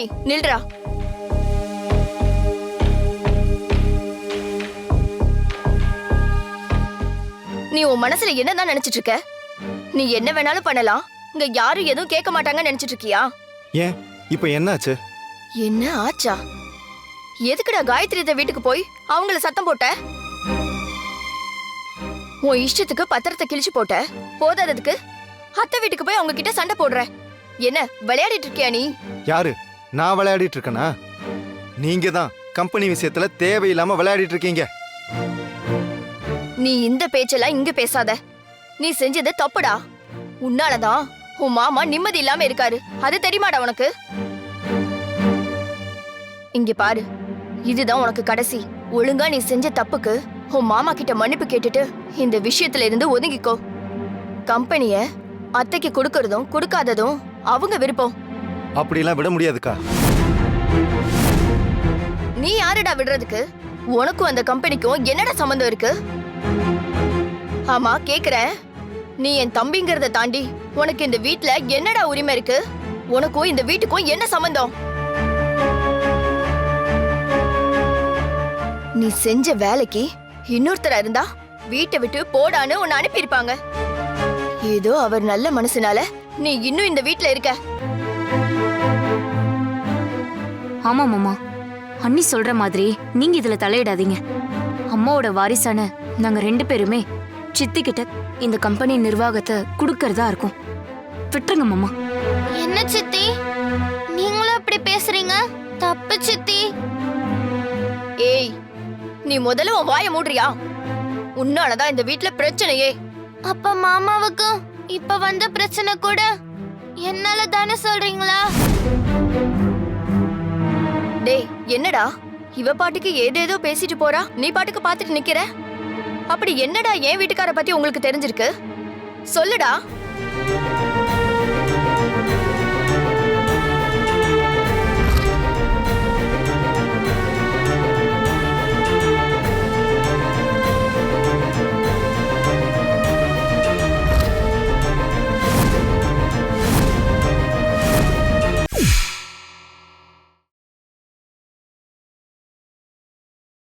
டேய் நில்றா. நீ உன் மனசுல என்னதான் நினைச்சிட்டு இருக்க? நீ என்ன வேணாலும் பண்ணலாம், இங்க யாரும் எதுவும் கேட்க மாட்டாங்கன்னு நினைச்சிட்டு இருக்கியா? ஏன் இப்ப என்னாச்சு? என்ன ஆச்சா? எதுக்குடா காயத்ரி வீட்டுக்கு போய் அவங்கள சத்தம் போட்ட? உன் இஷ்டத்துக்கு பத்திரத்தை கிழிச்சு போட்ட. போதாததுக்கு அத்தை வீட்டுக்கு போய் அவங்க கிட்ட சண்டை போடுற. என்ன விளையாடிட்டு இருக்கியா நீ? யாரு? நான் விளையாடிட்டு இருக்கேனா? நீங்க தான் கம்பெனி விஷயத்துல தேவையில்லாம விளையாடிட்டு இருக்கீங்க. நீ இந்த பேச்செல்லாம் இங்க பேசாத. நீ செஞ்சது தப்புடா. உன்னாலதான் உன் மாமா நிம்மதி இல்லாம இருக்காரு. அது தெரியுமாடா உனக்கு? இங்க பாரு, இதுதான் உனக்கு கடைசி. ஒழுங்கா நீ செஞ்ச தப்புக்கு உன் மாமா கிட்ட மன்னிப்பு கேட்டுட்டு இந்த விஷயத்துல இருந்து ஒதுங்கிக்கோ. கம்பெனிய அத்தைக்கு கொடுக்கறதும் கொடுக்காததும் அவங்க விருப்பம். அப்படிலாம் விட முடியாதுக்கா. நீ யாருடா விடுறதுக்கு? உனக்கும் அந்த கம்பெனிக்கும் என்னடா சம்பந்தம் இருக்கு? ஆமா கேக்குறேன், நீ என் தம்பிங்கிறத தாண்டி உனக்கு இந்த வீட்ல என்னடா உரிமை இருக்கு? உனக்கும் இந்த வீட்டுக்கும் என்ன சம்பந்தம்? நீ செஞ்ச வேலைக்கு இன்னொருத்தரா இருந்தா வீட்டை விட்டு போடான்னு உன்னை அனுப்பியிருப்பாங்க. ஏதோ அவர் நல்ல மனசுனால நீ இன்னும் இந்த வீட்ல இருக்க. ஆமா மாமா, அண்ணி சொல்ற மாதிரி நீங்க இதுல தலையிடாதீங்க. அம்மாவோட வாரிசான நாங்க 2 பேருமே சித்தி கிட்ட இந்த கம்பெனி நிர்வாகத்தை குடுக்கறதா இருக்கும். விட்டுருங்க மாமா. என்ன சித்தி, நீங்களும் அப்படி பேசுறீங்க? தப்பு சித்தி. ஏய், நீ முதல்ல உன் வாயை மூடுறியா? உன்னாலதான் இந்த வீட்ல பிரச்சனையே. அப்ப மாமாவுக்கு இப்ப வந்த பிரச்சனை கூட என்னால தானே சொல்றீங்களா? டேய் என்னடா இவ பாட்டுக்கு ஏதேதோ பேசிட்டு போறா, நீ பாட்டுக்கு பாத்துட்டு நிக்கிற. அப்படி என்னடா என் வீட்டுக்கார பத்தி உங்களுக்கு தெரிஞ்சிருக்கு? சொல்லுடா.